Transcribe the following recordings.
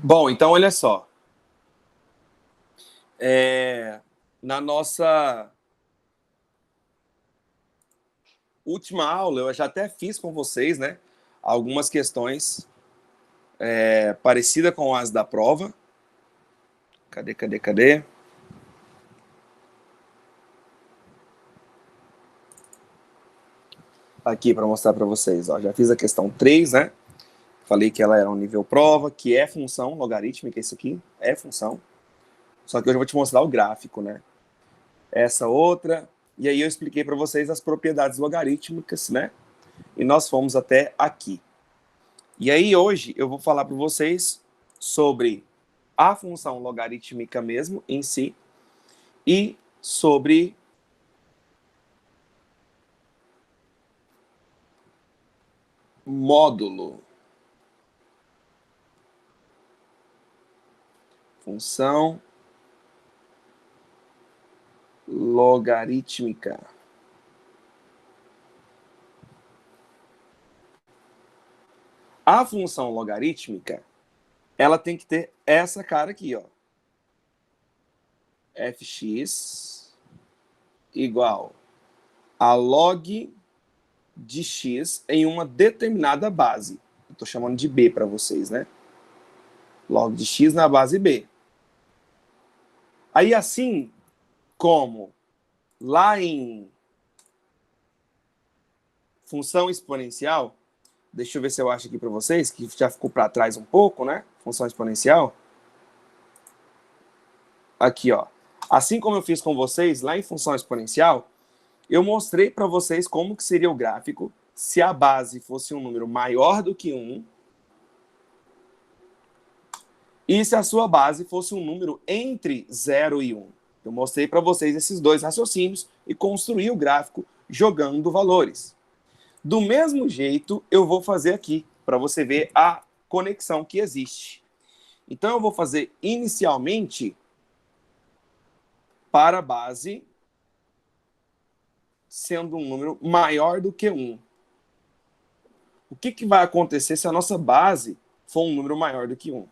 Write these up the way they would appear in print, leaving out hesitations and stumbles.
Bom, então olha só. Na nossa última aula, eu já até fiz com vocês, né? Algumas questões parecidas com as da prova. Cadê? Aqui para mostrar para vocês. Ó, já fiz a questão 3, né? Falei que ela era um nível prova, que é função logarítmica, isso aqui é função. Só que hoje eu vou te mostrar o gráfico, né? Essa outra. E aí eu expliquei para vocês as propriedades logarítmicas, né? E nós fomos até aqui. E aí hoje eu vou falar para vocês sobre a função logarítmica mesmo em si e sobre módulo. Função logarítmica. A função logarítmica, ela tem que ter essa cara aqui, ó. Fx igual a log de x em uma determinada base. Eu estou chamando de B para vocês, né? Log de x na base B. Aí, assim como lá em função exponencial, deixa eu ver se eu acho aqui para vocês, que já ficou para trás um pouco, né? Função exponencial. Aqui, ó. Assim como eu fiz com vocês lá em função exponencial, eu mostrei para vocês como que seria o gráfico se a base fosse um número maior do que 1 e se a sua base fosse um número entre 0 e 1. Eu mostrei para vocês esses dois raciocínios e construí o gráfico jogando valores. Do mesmo jeito, eu vou fazer aqui, para você ver a conexão que existe. Então, eu vou fazer inicialmente para a base sendo um número maior do que 1. O que vai acontecer se a nossa base for um número maior do que 1?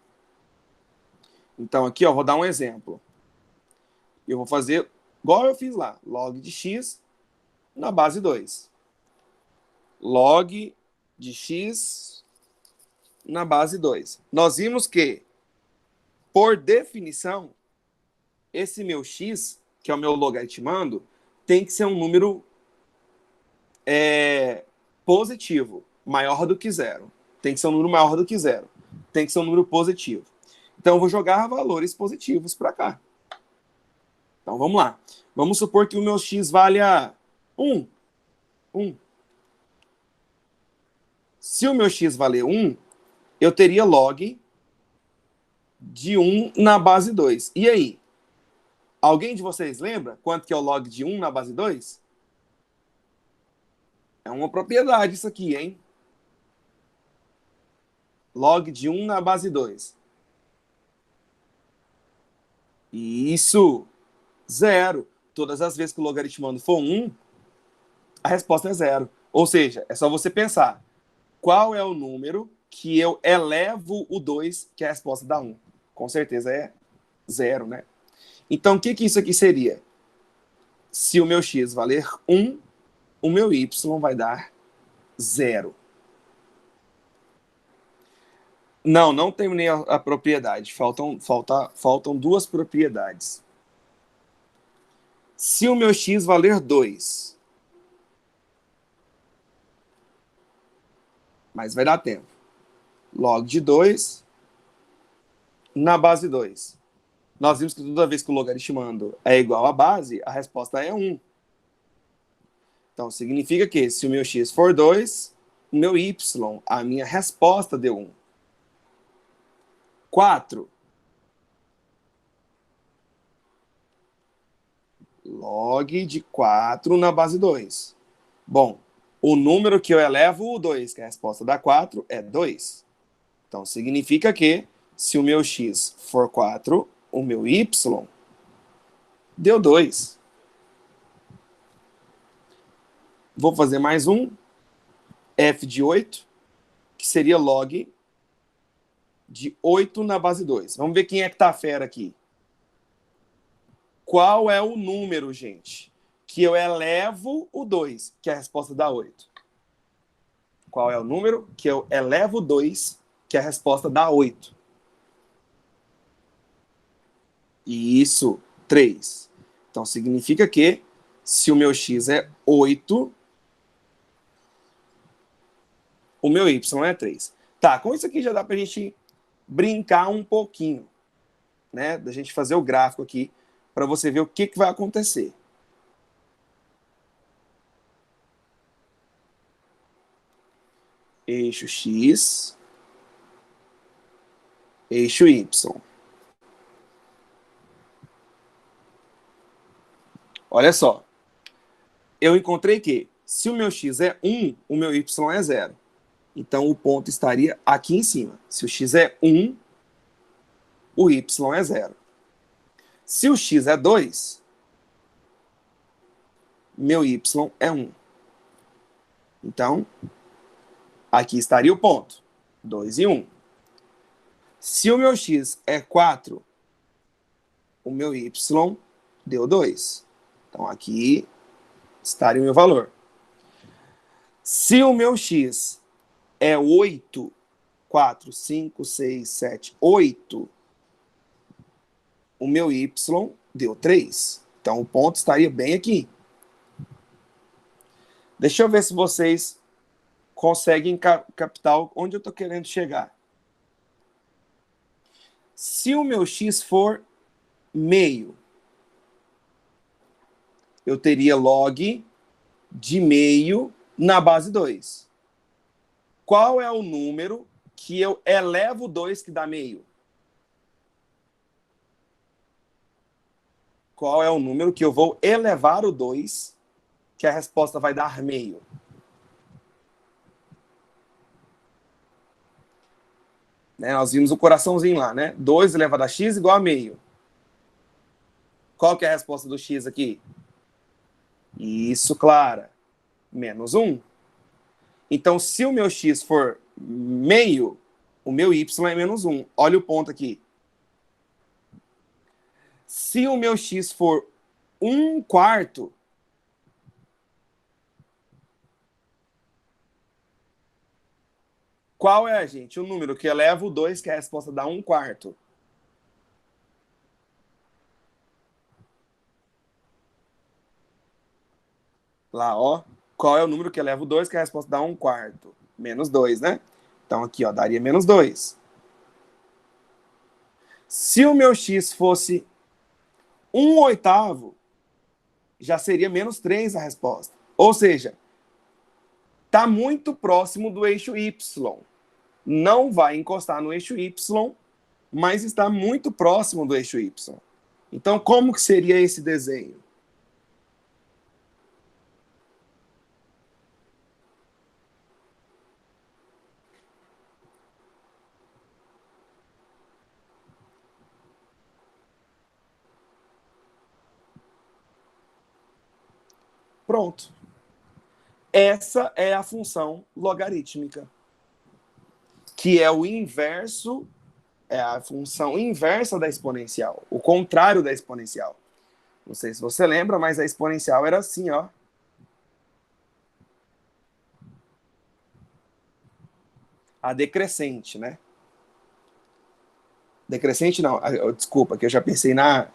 Então, aqui, ó, vou dar um exemplo. Eu vou fazer igual eu fiz lá, log de x na base 2. Log de x na base 2. Nós vimos que, por definição, esse meu x, que é o meu logaritmando, tem que ser um número positivo, maior do que 0. Tem que ser um número maior do que 0. Tem que ser um número positivo. Então, eu vou jogar valores positivos para cá. Então, vamos lá. Vamos supor que o meu x valha 1. 1. Se o meu x valer 1, eu teria log de 1 na base 2. E aí? Alguém de vocês lembra quanto que é o log de 1 na base 2? É uma propriedade isso aqui, hein? Log de 1 na base 2. Isso. 0. Todas as vezes que o logaritmando for 1, a resposta é 0. Ou seja, é só você pensar qual é o número que eu elevo o 2, que a resposta dá 1. Com certeza é 0, né? Então, o que isso aqui seria? Se o meu x valer 1, o meu y vai dar 0. Não terminei a propriedade. Faltam duas propriedades. Se o meu x valer 2, mas vai dar tempo. Log de 2 na base 2. Nós vimos que toda vez que o logaritmando é igual à base, a resposta é 1. Então, significa que se o meu x for 2, o meu y, a minha resposta deu 1. 4. Log de 4 na base 2. Bom, o número que eu elevo o 2, que a resposta dá 4, é 2. Então, significa que se o meu x for 4, o meu y deu 2. Vou fazer mais um, f de 8, que seria log de 8 na base 2. Vamos ver quem é que tá fera aqui. Qual é o número, gente, que eu elevo o 2, que a resposta dá 8? Qual é o número que eu elevo o 2, que a resposta dá 8? Isso, 3. Então, significa que se o meu x é 8, o meu y é 3. Tá, com isso aqui já dá pra gente brincar um pouquinho, né? Da gente fazer o gráfico aqui para você ver o que vai acontecer. Eixo X, eixo Y. Olha só, eu encontrei que se o meu X é 1, o meu Y é 0. Então o ponto estaria aqui em cima. Se o X é 1, o Y é 0. Se o X é 2, meu Y é 1. Então, aqui estaria o ponto. 2 e 1. Se o meu X é 4, o meu Y deu 2. Então, aqui estaria o meu valor. Se o meu X é 8, 4, 5, 6, 7, 8, o meu Y deu 3. Então, o ponto estaria bem aqui. Deixa eu ver se vocês conseguem captar onde eu estou querendo chegar. Se o meu X for meio, eu teria log de meio na base 2. Qual é o número que eu elevo 2 que dá meio? Qual é o número que eu vou elevar o 2 que a resposta vai dar meio? Né, nós vimos o coraçãozinho lá, né? 2 elevado a x igual a meio. Qual que é a resposta do x aqui? Isso, Clara. Menos 1. Então, se o meu x for meio, o meu y é menos 1. Olha o ponto aqui. Se o meu x for 1/4, qual é, gente, o número que eleva o 2 que a resposta dá 1/4? Lá, ó. Qual é o número que eleva o 2 que a resposta dá 1/4? Menos 2, né? Então, aqui, ó, daria menos 2. Se o meu x fosse 1/8, já seria menos 3 a resposta. Ou seja, está muito próximo do eixo Y. Não vai encostar no eixo Y, mas está muito próximo do eixo Y. Então, como que seria esse desenho? Pronto. Essa é a função logarítmica, que é o inverso, é a função inversa da exponencial, o contrário da exponencial. Não sei se você lembra, mas a exponencial era assim, ó. A decrescente, né? Decrescente não, desculpa, que eu já pensei na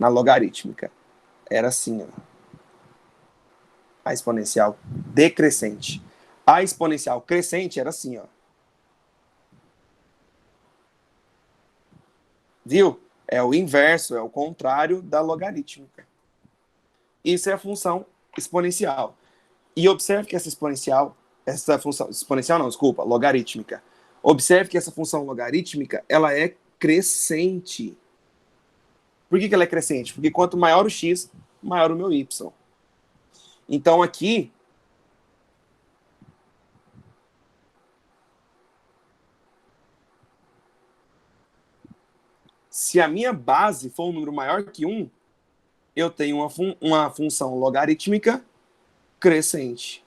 logarítmica. Era assim, ó. A exponencial decrescente. A exponencial crescente era assim, ó. Viu? É o inverso, é o contrário da logarítmica. Isso é a função exponencial. E observe que essa função exponencial não, desculpa, logarítmica. Observe que essa função logarítmica, ela é crescente. Por que ela é crescente? Porque quanto maior o x, maior o meu y. Então aqui, se a minha base for um número maior que 1, eu tenho uma função logarítmica crescente.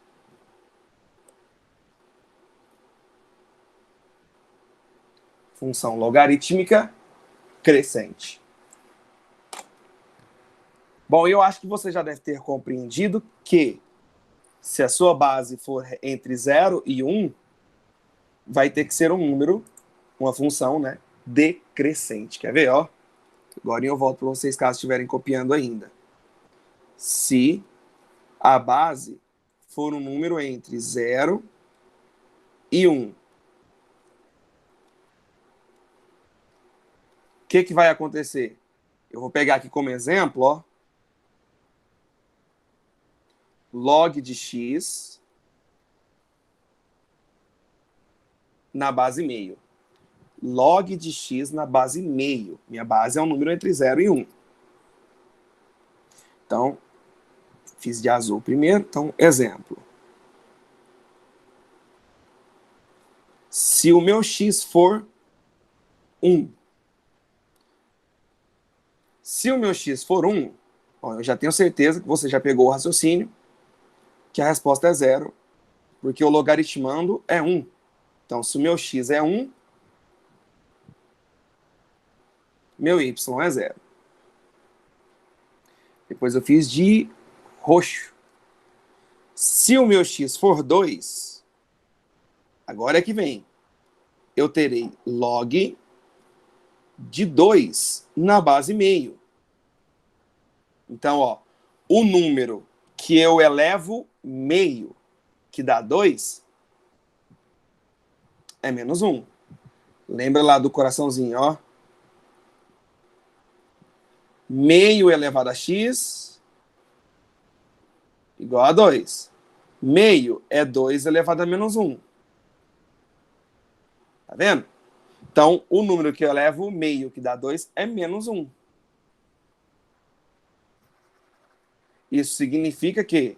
Função logarítmica crescente. Bom, eu acho que você já deve ter compreendido que se a sua base for entre 0 e 1, vai ter que ser um número, uma função, né, decrescente. Quer ver, ó? Agora eu volto para vocês caso estiverem copiando ainda. Se a base for um número entre 0 e 1, o que vai acontecer? Eu vou pegar aqui como exemplo, ó, log de x na base meio. Log de x na base meio. Minha base é um número entre 0 e 1. Então, fiz de azul primeiro. Então, exemplo. Se o meu x for 1. Se o meu x for 1, ó, eu já tenho certeza que você já pegou o raciocínio, que a resposta é 0, porque o logaritmando é 1. Então, se o meu x é 1, meu y é 0. Depois eu fiz de roxo. Se o meu x for 2, agora é que vem. Eu terei log de 2 na base meio. Então, ó, o número que eu elevo meio, que dá 2, é menos 1. Lembra lá do coraçãozinho, ó. Meio elevado a x igual a 2. Meio é 2 elevado a menos 1. Tá vendo? Então, o número que eu elevo meio, que dá 2, é menos 1. Isso significa que,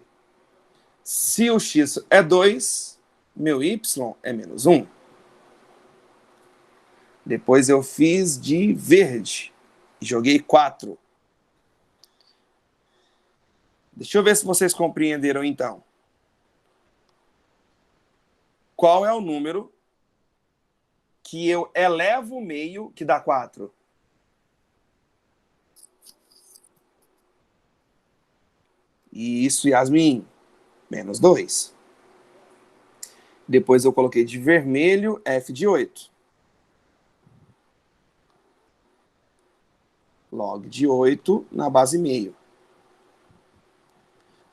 se o x é 2, meu y é menos 1. Depois eu fiz de verde. Joguei 4. Deixa eu ver se vocês compreenderam, então. Qual é o número que eu elevo meio, que dá 4? Isso, Yasmin. Menos 2. Depois eu coloquei de vermelho f de 8. Log de 8 na base meio.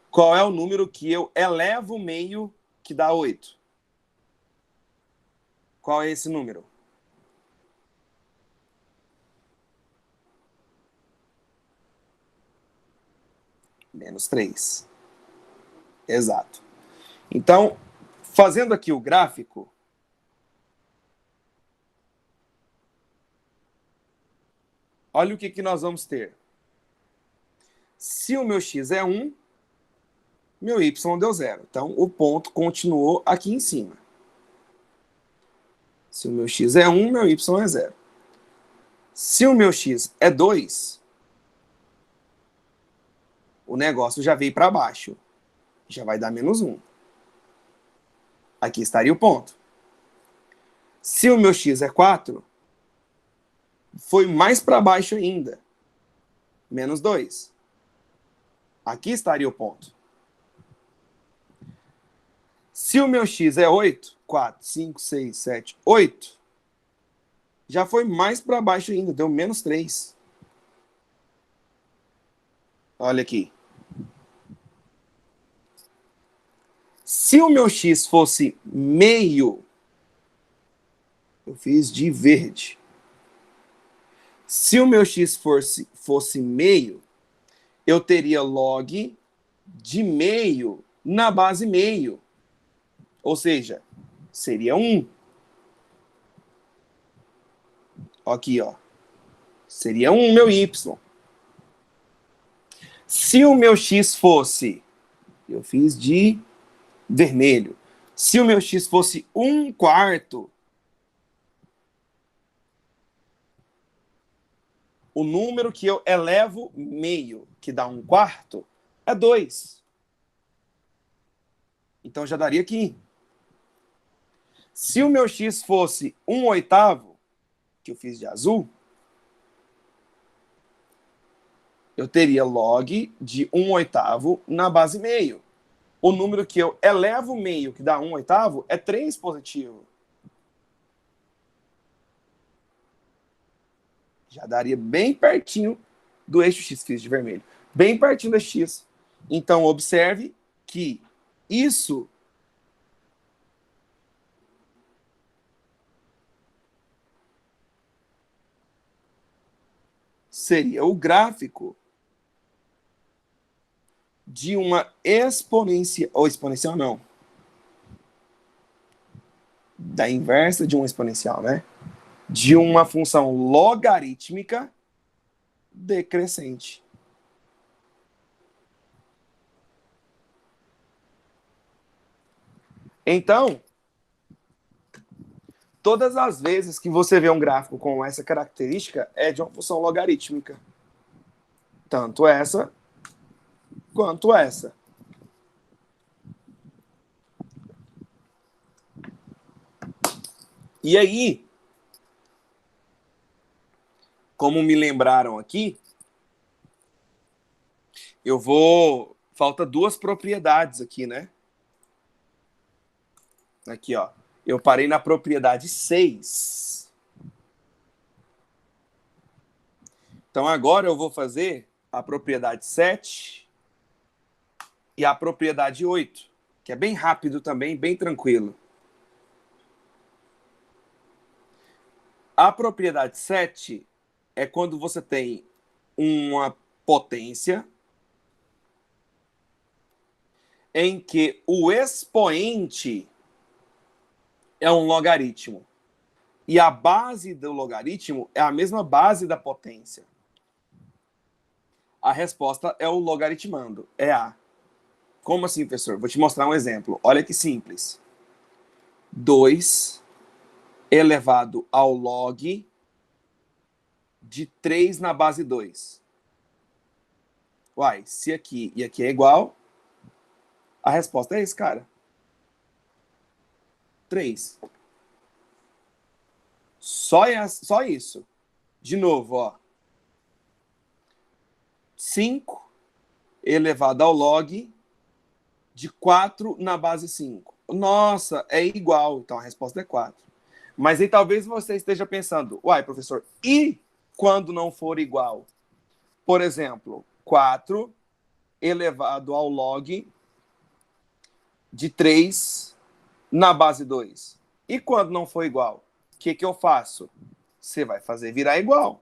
Qual é o número que eu elevo meio, que dá 8? Qual é esse número? Menos 3. Exato. Então, fazendo aqui o gráfico, olha o que nós vamos ter. Se o meu x é 1, meu y deu 0. Então, o ponto continuou aqui em cima. Se o meu x é 1, meu y é 0. Se o meu x é 2, o negócio já veio para baixo. Já vai dar menos 1. Aqui estaria o ponto. Se o meu x é 4, foi mais para baixo ainda. Menos 2. Aqui estaria o ponto. Se o meu x é 8, 4, 5, 6, 7, 8, já foi mais para baixo ainda, deu menos 3. Olha aqui. Se o meu x fosse meio, eu fiz de verde. Se o meu x fosse meio, eu teria log de meio na base meio. Ou seja, seria 1. Aqui, ó. Seria 1 meu y. Se o meu x fosse, eu fiz de vermelho. Se o meu x fosse 1/4, o número que eu elevo meio, que dá 1/4, é 2. Então já daria aqui. Se o meu x fosse 1/8, que eu fiz de azul, eu teria log de 1/8 na base meio. O número que eu elevo meio, que dá 1/8, é 3 positivo. Já daria bem pertinho do eixo X, fiz de vermelho. Bem pertinho do eixo X. Então, observe que isso seria o gráfico de uma exponencial, ou exponencial não, da inversa de uma exponencial, né? De uma função logarítmica decrescente. Então, todas as vezes que você vê um gráfico com essa característica, é de uma função logarítmica. Tanto essa quanto essa. E aí, como me lembraram aqui, eu vou... Falta 2 propriedades aqui, né? Aqui, ó. Eu parei na propriedade 6. Então, agora eu vou fazer a propriedade 7 e a propriedade 8, que é bem rápido também, bem tranquilo. A propriedade 7 é quando você tem uma potência em que o expoente é um logaritmo. E a base do logaritmo é a mesma base da potência. A resposta é o logaritmando, é A. Como assim, professor? Vou te mostrar um exemplo. Olha que simples. 2 elevado ao log de 3 na base 2. Uai, se aqui e aqui é igual, a resposta é esse, cara. 3. Só isso. De novo, ó. 5 elevado ao log de 4 na base 5. Nossa, é igual. Então a resposta é 4. Mas aí talvez você esteja pensando, uai, professor, e quando não for igual? Por exemplo, 4 elevado ao log de 3 na base 2. E quando não for igual? O que eu faço? Você vai fazer virar igual.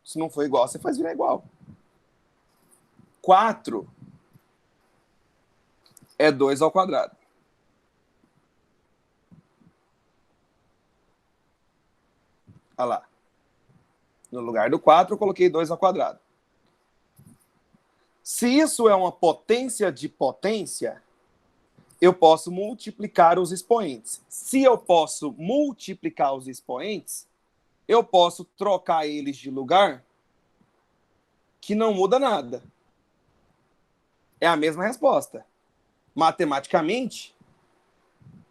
Se não for igual, você faz virar igual. 4 é 2 ao quadrado. Olha lá. No lugar do 4, eu coloquei 2 ao quadrado. Se isso é uma potência de potência, eu posso multiplicar os expoentes. Se eu posso multiplicar os expoentes, eu posso trocar eles de lugar, que não muda nada. É a mesma resposta. Matematicamente,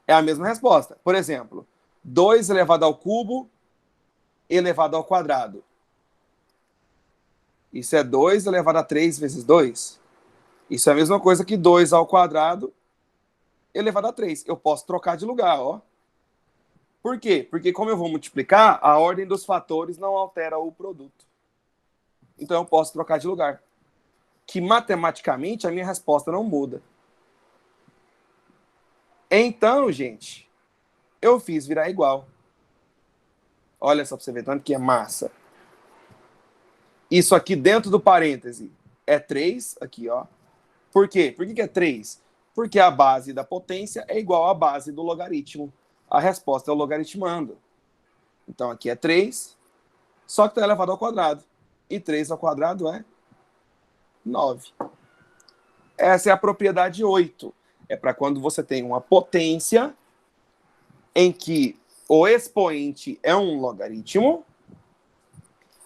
é a mesma resposta. Por exemplo, 2 elevado ao cubo elevado ao quadrado. Isso é 2 elevado a 3 vezes 2. Isso é a mesma coisa que 2 ao quadrado elevado a 3. Eu posso trocar de lugar, ó. Por quê? Porque como eu vou multiplicar, a ordem dos fatores não altera o produto. Então eu posso trocar de lugar. Que matematicamente a minha resposta não muda. Então, gente, eu fiz virar igual. Olha só para você ver tanto que é massa. Isso aqui dentro do parêntese é 3, aqui, ó. Por quê? Por que é 3? Porque a base da potência é igual à base do logaritmo. A resposta é o logaritmando. Então aqui é 3, só que está elevado ao quadrado. E 3 ao quadrado é 9. Essa é a propriedade 8. É para quando você tem uma potência em que o expoente é um logaritmo,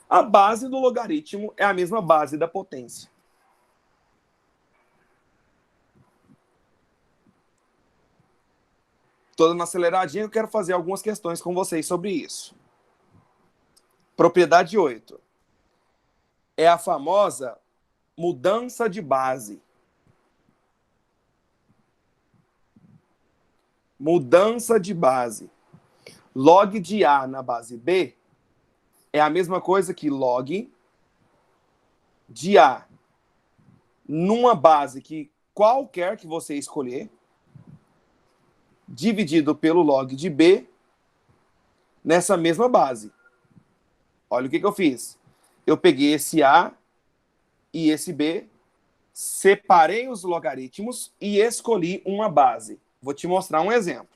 a base do logaritmo é a mesma base da potência. Tô dando uma aceleradinha, eu quero fazer algumas questões com vocês sobre isso. Propriedade 8. É a famosa mudança de base. Mudança de base. Log de A na base B é a mesma coisa que log de A numa base que qualquer que você escolher, dividido pelo log de B nessa mesma base. Olha o que eu fiz. Eu peguei esse A e esse B, separei os logaritmos e escolhi uma base. Vou te mostrar um exemplo.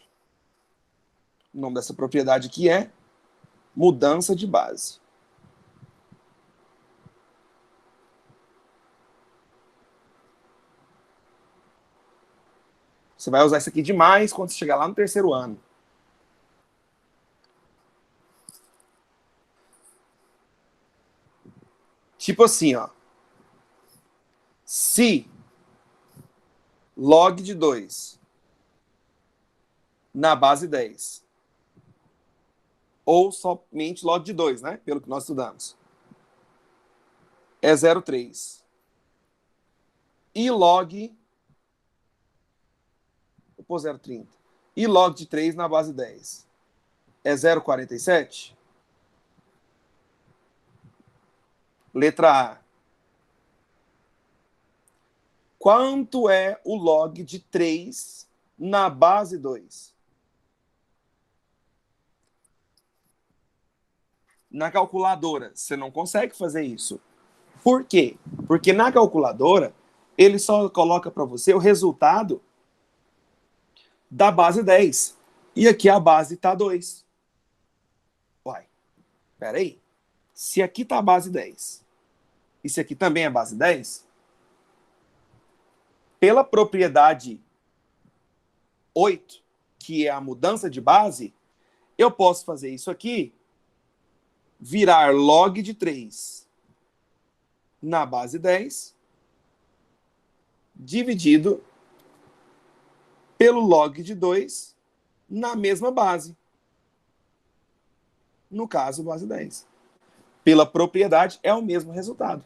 O nome dessa propriedade aqui é mudança de base. Você vai usar isso aqui demais quando você chegar lá no terceiro ano. Tipo assim, ó. Se log de 2 na base 10, ou somente log de 2, né? Pelo que nós estudamos, é 0,3. E log... Vou pôr 0,30. E log de 3 na base 10 é 0,47? Letra A. Quanto é o log de 3 na base 2? Na calculadora, você não consegue fazer isso. Por quê? Porque na calculadora, ele só coloca para você o resultado da base 10. E aqui a base está 2. Uai, peraí. Se aqui está a base 10, e se aqui também é base 10, pela propriedade 8, que é a mudança de base, eu posso fazer isso aqui virar log de 3 na base 10 dividido pelo log de 2 na mesma base. No caso, base 10. Pela propriedade, é o mesmo resultado.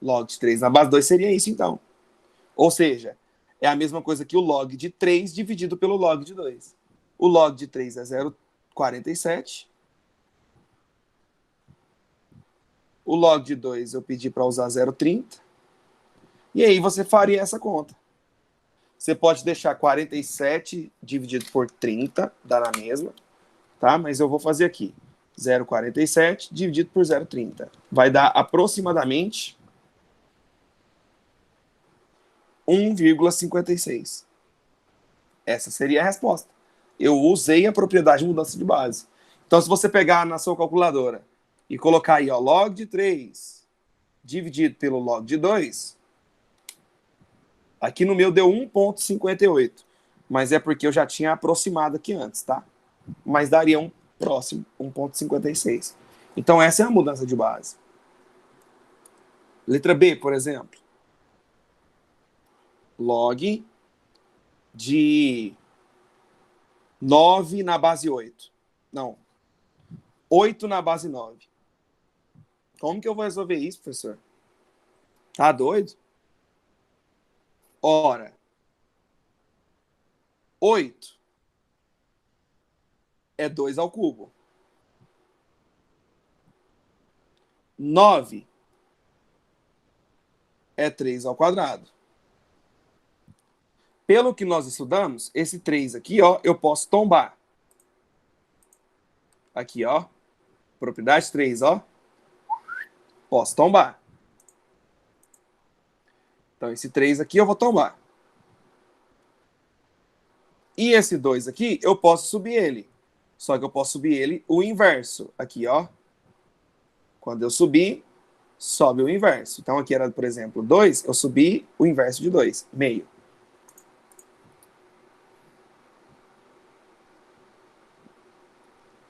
Log de 3 na base 2 seria isso, então. Ou seja, é a mesma coisa que o log de 3 dividido pelo log de 2. O log de 3 é 0,47. O log de 2 eu pedi para usar 0,30. E aí você faria essa conta. Você pode deixar 47 dividido por 30, dá na mesma, tá? Mas eu vou fazer aqui. 0,47 dividido por 0,30. Vai dar aproximadamente 1,56. Essa seria a resposta. Eu usei a propriedade de mudança de base. Então, se você pegar na sua calculadora e colocar aí, ó, log de 3 dividido pelo log de 2, aqui no meu deu 1,58. Mas é porque eu já tinha aproximado aqui antes, tá? Mas daria um próximo, 1,56. Então, essa é a mudança de base. Letra B, por exemplo. Log de 9 na base 8. Não. 8 na base 9. Como que eu vou resolver isso, professor? Tá doido? Ora, 8 é 2 ao cubo. 9 é 3 ao quadrado. Pelo que nós estudamos, esse 3 aqui, ó, eu posso tombar. Aqui, ó. Propriedade 3, ó. Posso tombar. Então, esse 3 aqui eu vou tombar. E esse 2 aqui, eu posso subir ele. Só que eu posso subir ele o inverso. Aqui, ó. Quando eu subir, sobe o inverso. Então, aqui era, por exemplo, 2, eu subi o inverso de 2, meio.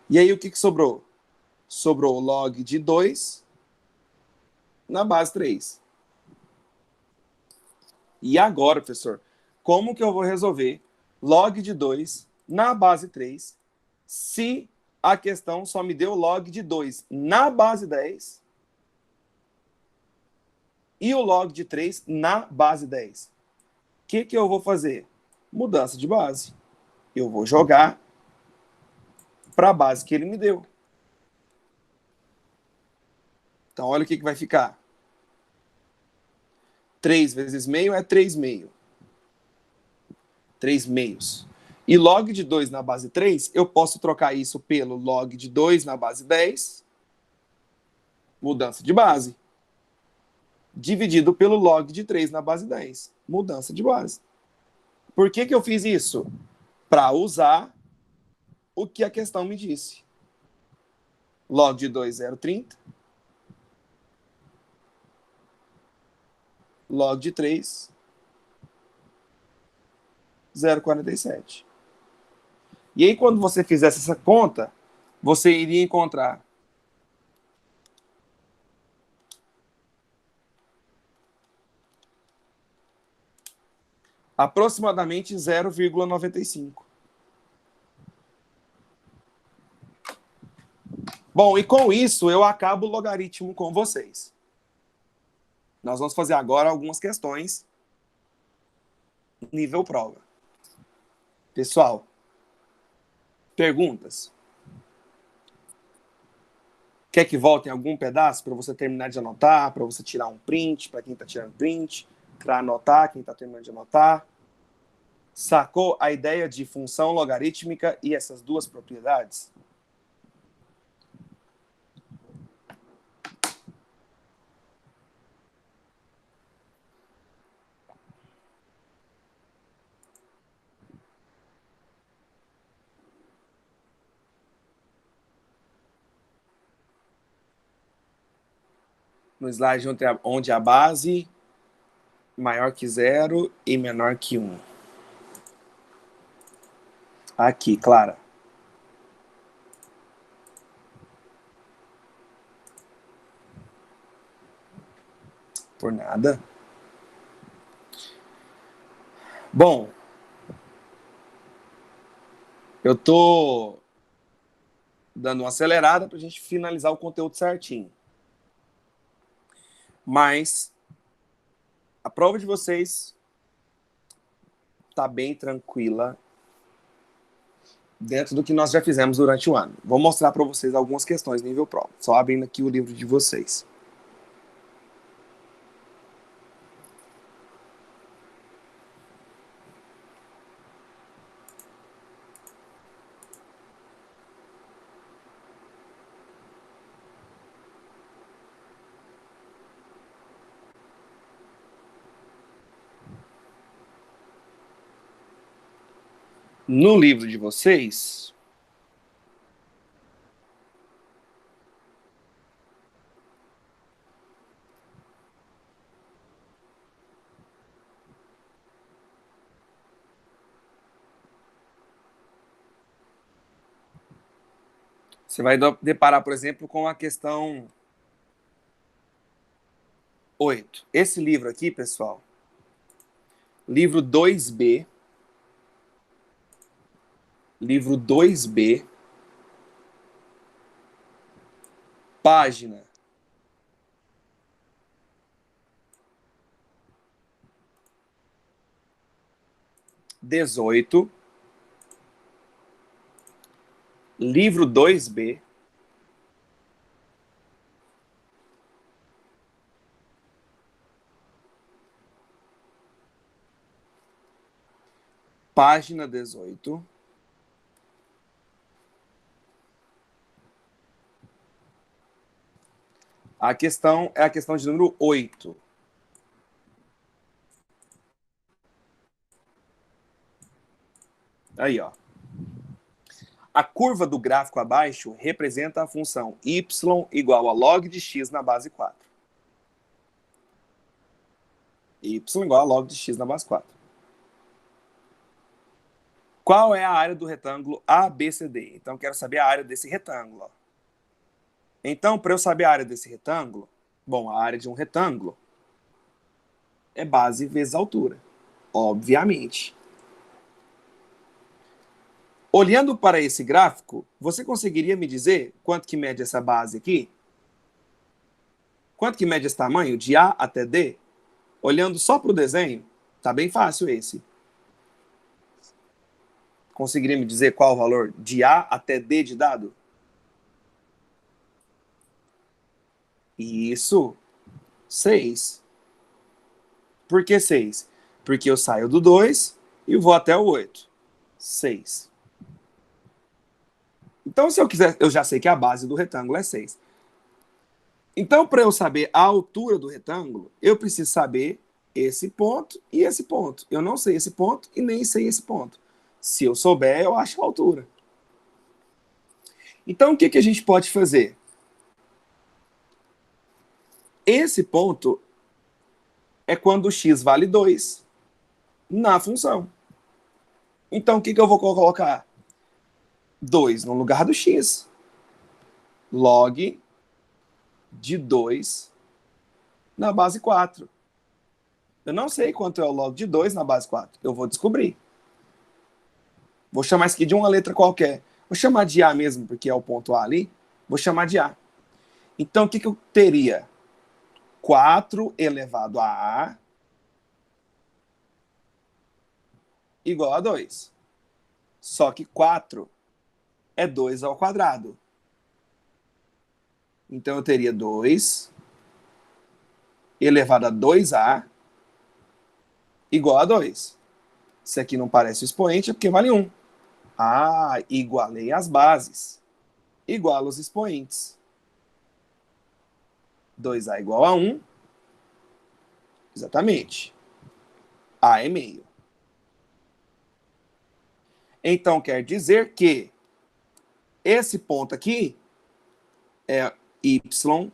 E aí, o que sobrou? Sobrou o log de 2 na base 3. E agora, professor, como que eu vou resolver log de 2 na base 3 se a questão só me deu log de 2 na base 10 e o log de 3 na base 10. O que eu vou fazer? Mudança de base. Eu vou jogar para a base que ele me deu. Então, olha o que vai ficar. 3 vezes meio é 3 meio. 3 meios. E log de 2 na base 3, eu posso trocar isso pelo log de 2 na base 10, mudança de base, dividido pelo log de 3 na base 10, mudança de base. Por que eu fiz isso? Para usar o que a questão me disse. Log de 2, 0,30. Log de 3, 0,47. E aí, quando você fizesse essa conta, você iria encontrar aproximadamente 0,95. Bom, e com isso eu acabo o logaritmo com vocês. Nós vamos fazer agora algumas questões nível prova. Pessoal, perguntas? Quer que volte em algum pedaço para você terminar de anotar, para você tirar um print, para quem está tirando print, para anotar, quem está terminando de anotar? Sacou a ideia de função logarítmica e essas duas propriedades? No slide onde a base maior que 0 e menor que 1. Aqui, Clara. Por nada. Bom, eu tô dando uma acelerada para a gente finalizar o conteúdo certinho. Mas a prova de vocês está bem tranquila dentro do que nós já fizemos durante o ano. Vou mostrar para vocês algumas questões nível prova. Só abrindo aqui o livro de vocês. No livro de vocês, você vai deparar, por exemplo, com a questão 8. Esse livro aqui, pessoal, livro 2B, página 18, livro 2B, página 18. A questão é a questão de número 8. Aí, ó. A curva do gráfico abaixo representa a função y igual a log de x na base 4. Y igual a log de x na base 4. Qual é a área do retângulo ABCD? Então, quero saber a área desse retângulo. Ó. Então, para eu saber a área desse retângulo, bom, a área de um retângulo é base vezes altura, obviamente. Olhando para esse gráfico, você conseguiria me dizer quanto que mede essa base aqui? Quanto que mede esse tamanho, de A até D? Olhando só para o desenho, tá bem fácil esse. Conseguiria me dizer qual o valor de A até D de dado? Isso, 6. Por que 6? Porque eu saio do 2 e vou até o 8. 6. Então, se eu quiser, eu já sei que a base do retângulo é 6. Então, para eu saber a altura do retângulo, eu preciso saber esse ponto e esse ponto. Eu não sei esse ponto e nem sei esse ponto. Se eu souber, eu acho a altura. Então, o que a gente pode fazer? Esse ponto é quando o x vale 2 na função. Então, o que eu vou colocar? 2 no lugar do x. Log de 2 na base 4. Eu não sei quanto é o log de 2 na base 4. Eu vou descobrir. Vou chamar isso aqui de uma letra qualquer. Vou chamar de A mesmo, porque é o ponto A ali. Vou chamar de A. Então, o que eu teria? 4 elevado a A igual a 2. Só que 4 é 2 ao quadrado. Então, eu teria 2 elevado a 2A igual a 2. Se aqui não parece o expoente, é porque vale 1. Ah, igualei as bases. Igualo os expoentes. 2A igual a 1. Exatamente. A é meio. Então, quer dizer que esse ponto aqui é y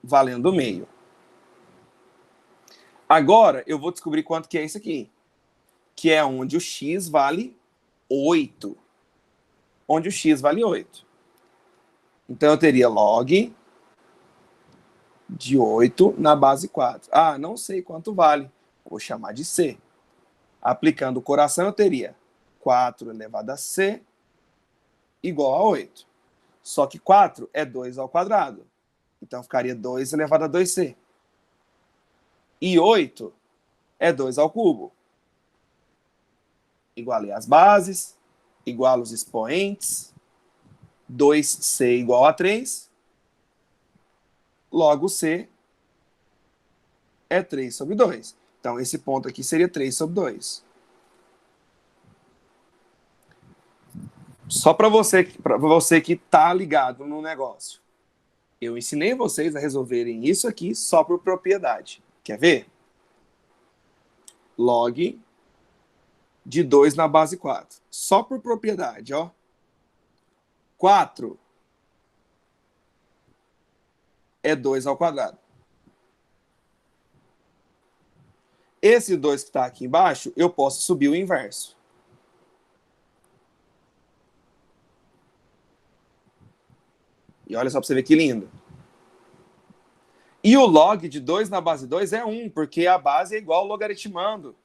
valendo meio. Agora, eu vou descobrir quanto que é isso aqui. Que é onde o x vale 8. Onde o x vale 8. Então, eu teria log de 8 na base 4. Ah, não sei quanto vale. Vou chamar de c. Aplicando o coração, eu teria 4 elevado a c igual a 8. Só que 4 é 2 ao quadrado. Então, ficaria 2 elevado a 2c. E 8 é 2 ao cubo. Igualei as bases, igualo os expoentes. 2c igual a 3. Logo, c é 3 sobre 2. Então, esse ponto aqui seria 3 sobre 2. Só para você que está ligado no negócio. Eu ensinei vocês a resolverem isso aqui só por propriedade. Quer ver? Log de 2 na base 4. Só por propriedade, ó. 4 é 2 ao quadrado. Esse 2 que está aqui embaixo, eu posso subir o inverso. E olha só para você ver que lindo. E o log de 2 na base 2 é 1, porque a base é igual ao logaritmando.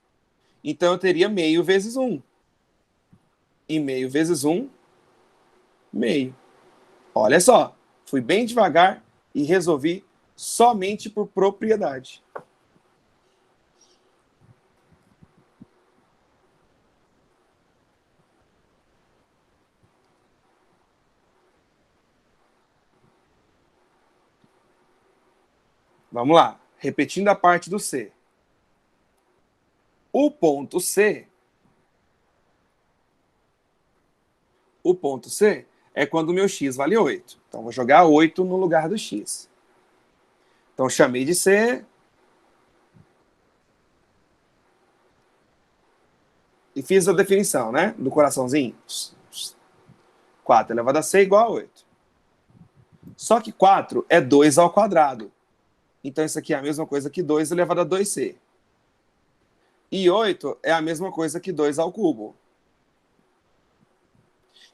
Então eu teria meio vezes 1. E meio vezes 1, meio. Olha só, fui bem devagar e resolvi somente por propriedade. Vamos lá, repetindo a parte do C. O ponto C é quando o meu x vale 8. Então, vou jogar 8 no lugar do x. Então, chamei de C. E fiz a definição, né? Do coraçãozinho. 4 elevado a C igual a 8. Só que 4 é 2 ao quadrado. Então, isso aqui é a mesma coisa que 2 elevado a 2C. E 8 é a mesma coisa que 2 ao cubo.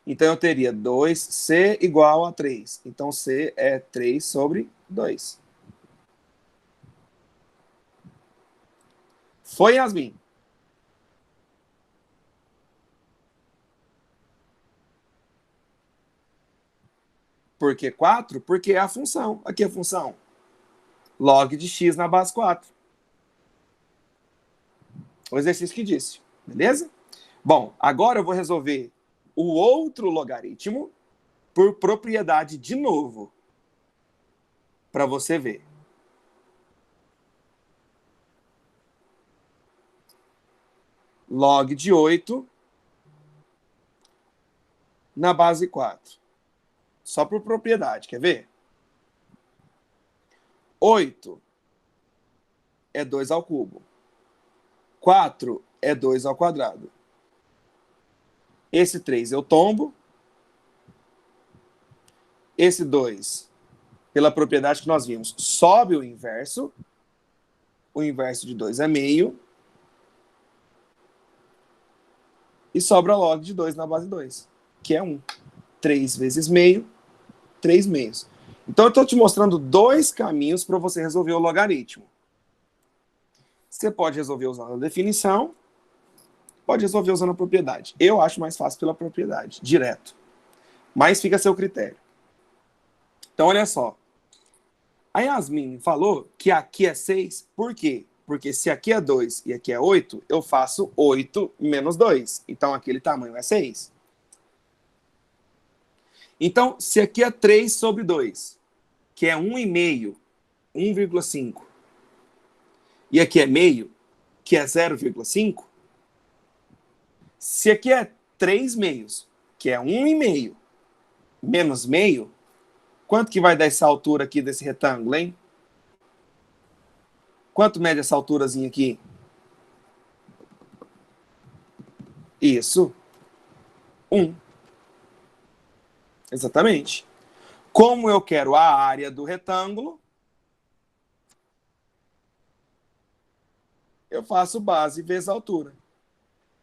Então, eu teria 2C igual a 3. Então, C é 3 sobre 2. Foi, Yasmin? Por que 4? Porque é a função. Aqui é a função. Log de x na base 4. O exercício que disse. Beleza? Bom, agora eu vou resolver o outro logaritmo por propriedade de novo. Para você ver. Log de 8 na base 4. Só por propriedade, quer ver? 8 é 2 ao cubo. 4 é 2 ao quadrado. Esse 3 eu tombo. Esse 2, pela propriedade que nós vimos, sobe o inverso. O inverso de 2 é meio. E sobra log de 2 na base 2, que é 1. 3 vezes meio, 3 meios. Então, eu estou te mostrando dois caminhos para você resolver o logaritmo. Você pode resolver usando a definição, pode resolver usando a propriedade. Eu acho mais fácil pela propriedade, direto. Mas fica a seu critério. Então, olha só. A Yasmin falou que aqui é 6, por quê? Porque se aqui é 2 e aqui é 8, eu faço 8 menos 2. Então, aquele tamanho é 6. Então, se aqui é 3 sobre 2, que é 1,5, 1,5, e aqui é meio, que é 0,5, se aqui é 3 meios, que é 1,5, menos meio, quanto que vai dar essa altura aqui desse retângulo, hein? Quanto mede essa alturazinha aqui? Isso. 1. Exatamente. Como eu quero a área do retângulo, eu faço base vezes altura.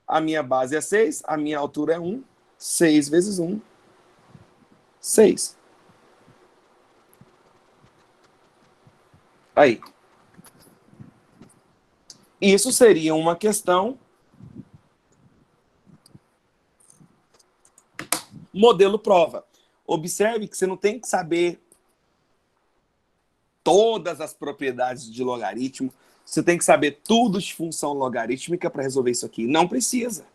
A minha base é 6, a minha altura é 1. 6 vezes 1, 6. Aí. Isso seria uma questão modelo prova. Observe que você não tem que saber todas as propriedades de logaritmo. Você tem que saber tudo de função logarítmica para resolver isso aqui. Não precisa.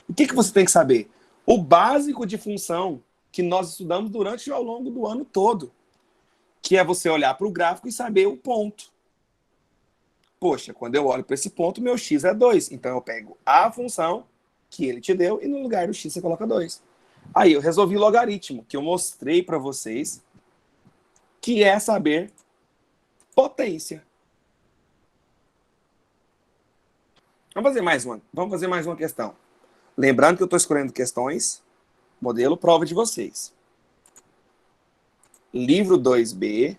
O que você tem que saber? O básico de função que nós estudamos durante ao longo do ano todo, que é você olhar para o gráfico e saber o ponto. Poxa, quando eu olho para esse ponto, meu x é 2. Então eu pego a função que ele te deu e no lugar do x você coloca 2. Aí eu resolvi o logaritmo, que eu mostrei para vocês, que é saber potência. Vamos fazer mais uma questão. Lembrando que eu estou escolhendo questões, modelo prova de vocês. Livro 2B,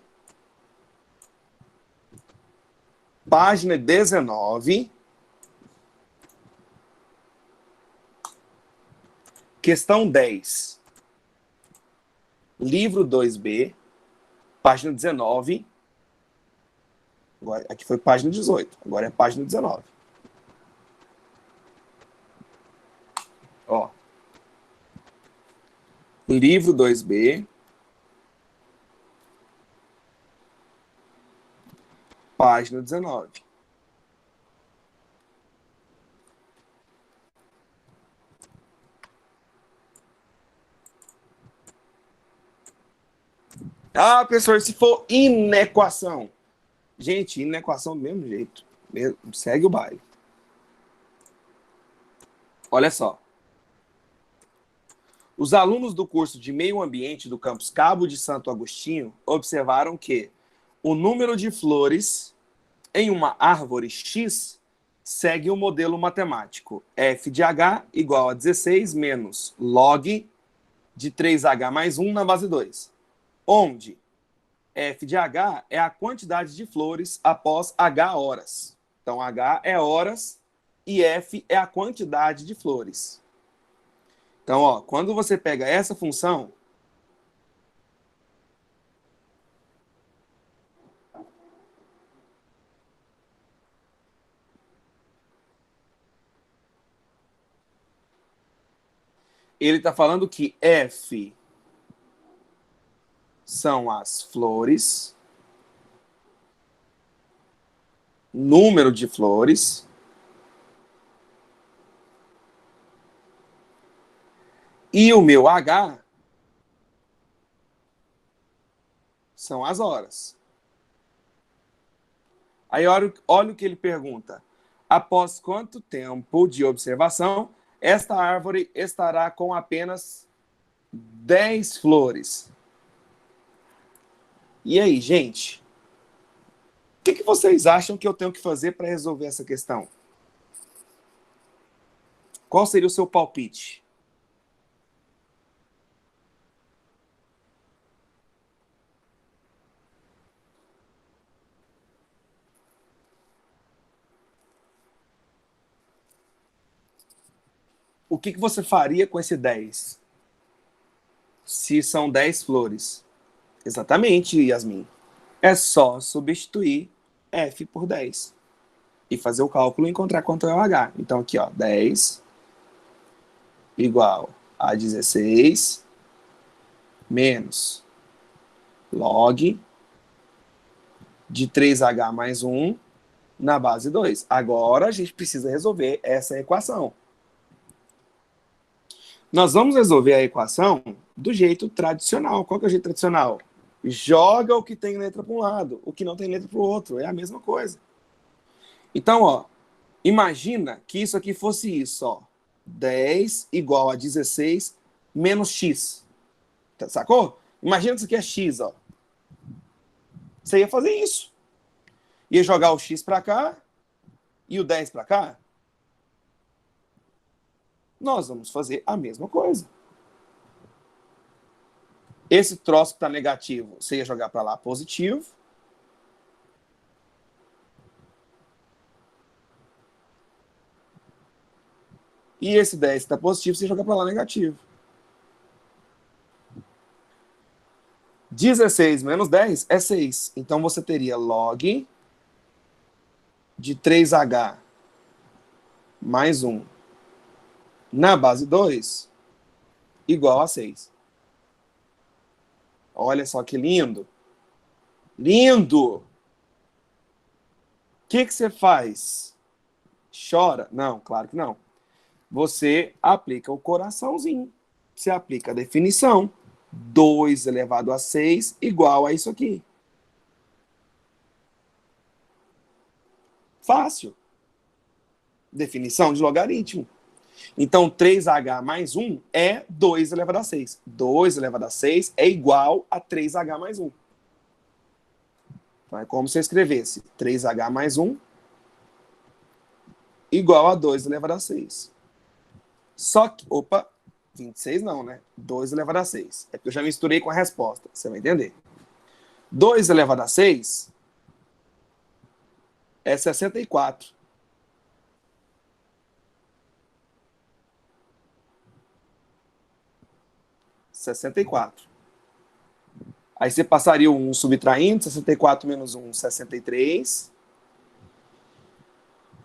página 19, questão 10. Livro 2B, página 19. Agora, aqui foi página 18, agora é página 19. Ó. Livro 2B, página 19. Ah, professor, se for inequação. Gente, inequação do mesmo jeito. Segue o baile. Olha só. Os alunos do curso de Meio Ambiente do campus Cabo de Santo Agostinho observaram que o número de flores em uma árvore X segue o modelo matemático f de h igual a 16 menos log de 3h mais 1 na base 2, onde f de h é a quantidade de flores após h horas. Então, h é horas e f é a quantidade de flores. Então, ó, quando você pega essa função, ele está falando que f são as flores, número de flores, e o meu H são as horas. Aí olha o que ele pergunta. Após quanto tempo de observação, esta árvore estará com apenas 10 flores? E aí, gente? O que vocês acham que eu tenho que fazer para resolver essa questão? Qual seria o seu palpite? O que você faria com esse 10? Se são 10 flores. Exatamente, Yasmin. É só substituir F por 10 e fazer o cálculo e encontrar quanto é o H. Então, aqui, ó, 10 igual a 16 menos log de 3H mais 1 na base 2. Agora a gente precisa resolver essa equação. Nós vamos resolver a equação do jeito tradicional. Qual que é o jeito tradicional? Joga o que tem letra para um lado, o que não tem letra para o outro. É a mesma coisa. Então, ó, imagina que isso aqui fosse isso, ó. 10 igual a 16 menos x. Sacou? Imagina que isso aqui é x, ó. Você ia fazer isso. Ia jogar o x para cá e o 10 para cá. Nós vamos fazer a mesma coisa. Esse troço que está negativo, você ia jogar para lá positivo. E esse 10 que está positivo, você joga para lá negativo. 16 menos 10 é 6. Então você teria log de 3H mais 1 na base 2 igual a 6. Olha só que lindo. Lindo! O que você faz? Chora? Não, claro que não. Você aplica o coraçãozinho. Você aplica a definição. 2 elevado a 6 igual a isso aqui. Fácil. Definição de logaritmo. Então, 3H mais 1 é 2 elevado a 6. 2 elevado a 6 é igual a 3H mais 1. Então, é como se eu escrevesse 3H mais 1 igual a 2 elevado a 6. Só que, 26 não, né? 2 elevado a 6. É porque eu já misturei com a resposta, você vai entender. 2 elevado a 6 é 64. Aí você passaria o 1 subtraindo, 64 menos 1, 63.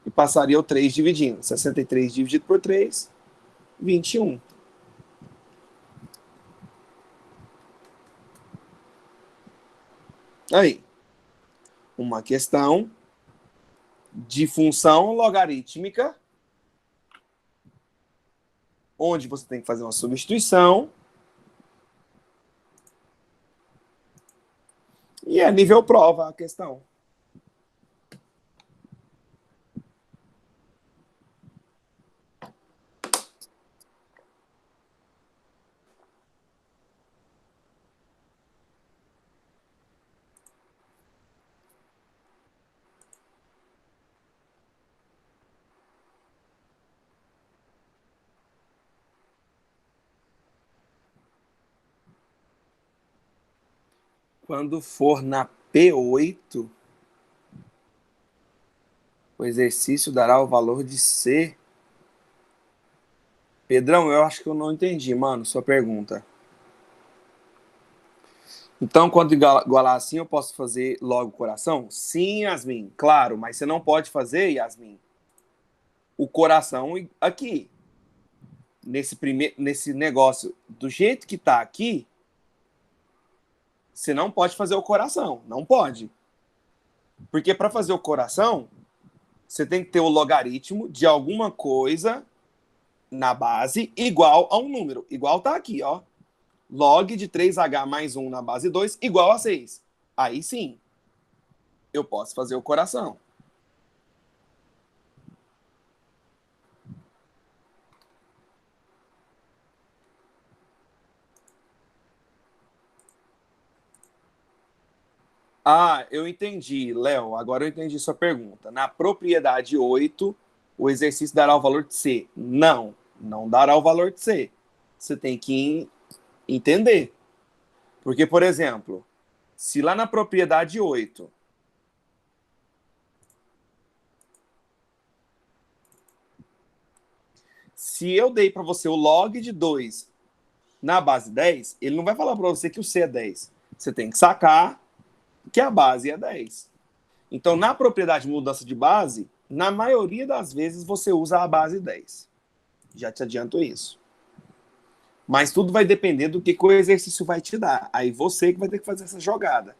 E passaria o 3 dividindo. 63 dividido por 3, 21. Aí, uma questão de função logarítmica, onde você tem que fazer uma substituição. E é nível prova a questão. Quando for na P8, o exercício dará o valor de C. Pedrão, eu acho que eu não entendi, mano, sua pergunta. Então, quando igualar assim, eu posso fazer logo o coração? Sim, Yasmin, claro, mas você não pode fazer, Yasmin, o coração aqui. Nesse negócio, do jeito que tá aqui, Você não pode fazer o coração. Não pode. Porque para fazer o coração, você tem que ter o logaritmo de alguma coisa na base igual a um número. Igual tá aqui, ó. Log de 3h mais 1 na base 2 igual a 6. Aí sim, eu posso fazer o coração. Ah, eu entendi, Léo. Agora eu entendi sua pergunta. Na propriedade 8, o exercício dará o valor de C. Não, não dará o valor de C. Você tem que entender. Porque, por exemplo, se lá na propriedade 8, se eu dei para você o log de 2 na base 10, ele não vai falar para você que o C é 10. Você tem que sacar que a base é 10. Então, na propriedade de mudança de base, na maioria das vezes você usa a base 10. Já te adianto isso. Mas tudo vai depender do que o exercício vai te dar. Aí você que vai ter que fazer essa jogada.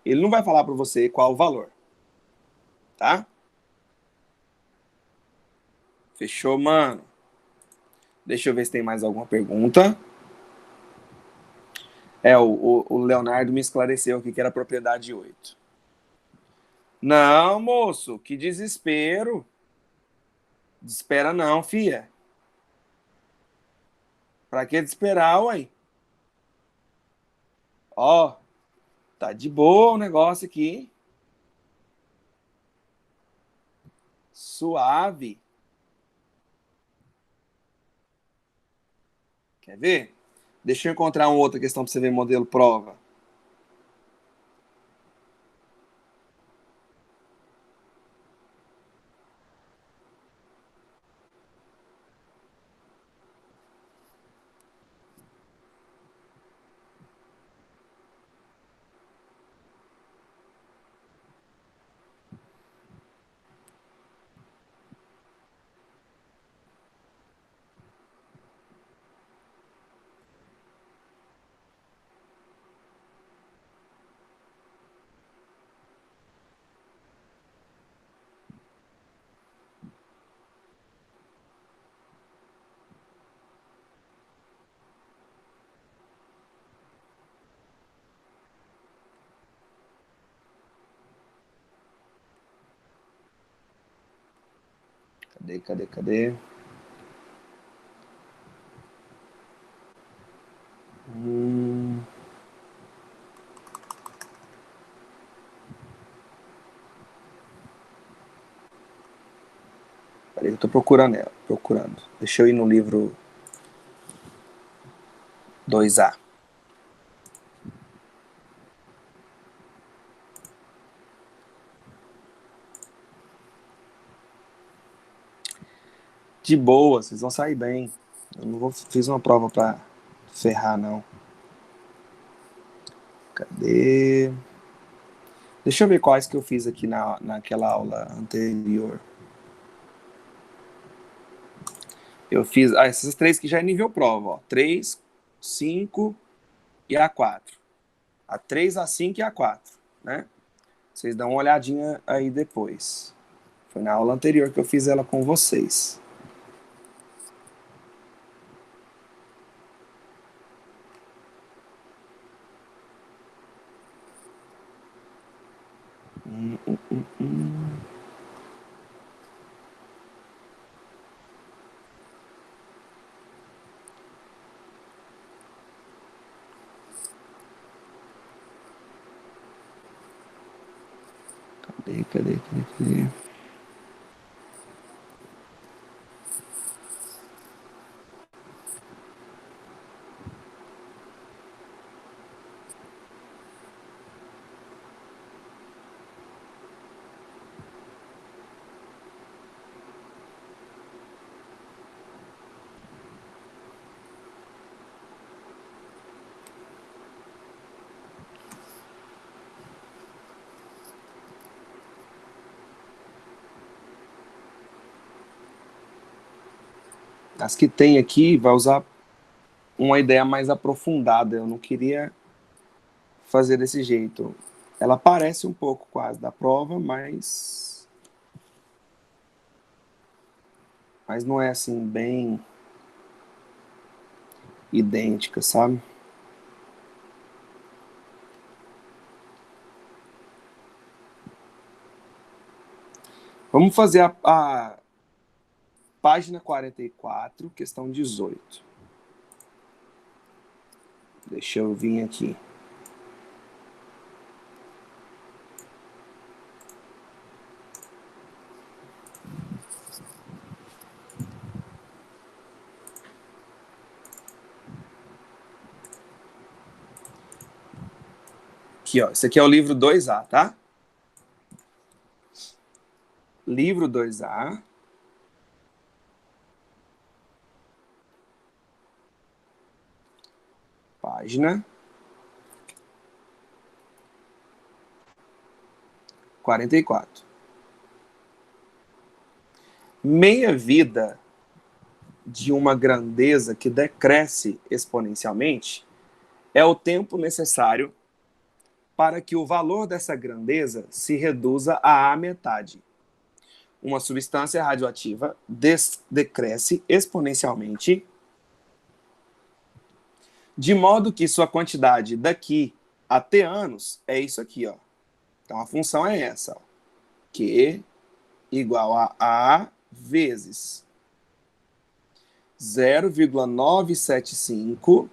Ele não vai falar para você qual o valor. Tá? Fechou, mano? Deixa eu ver se tem mais alguma pergunta. O Leonardo me esclareceu aqui que era propriedade 8. Não, moço, que desespero. Desespera não, fia. Pra que desesperar, uai? Ó, tá de boa o negócio aqui. Suave. Quer ver? Deixa eu encontrar uma outra questão pra você ver modelo prova. Cadê? Peraí, eu tô procurando ela. Procurando. Deixa eu ir no livro 2A. De boa, vocês vão sair bem. Eu não fiz uma prova pra ferrar, não. Cadê? Deixa eu ver quais que eu fiz aqui naquela aula anterior. Eu fiz essas três que já é nível prova, ó. 3, 5 e a 4. A 3, a 5 e a 4, né? Vocês dão uma olhadinha aí depois. Foi na aula anterior que eu fiz ela com vocês. Cadê? As que tem aqui vai usar uma ideia mais aprofundada. Eu não queria fazer desse jeito. Ela parece um pouco quase da prova, mas não é assim bem idêntica, sabe? Vamos fazer a página 44, questão 18. Deixa eu vir aqui. Aqui, ó. Esse aqui é o livro 2A, tá? Livro 2A. Página 44. Meia-vida de uma grandeza que decresce exponencialmente é o tempo necessário para que o valor dessa grandeza se reduza à metade. Uma substância radioativa decresce exponencialmente, de modo que sua quantidade daqui a T anos é isso aqui, ó. Então a função é essa, ó. Q igual a A vezes 0,975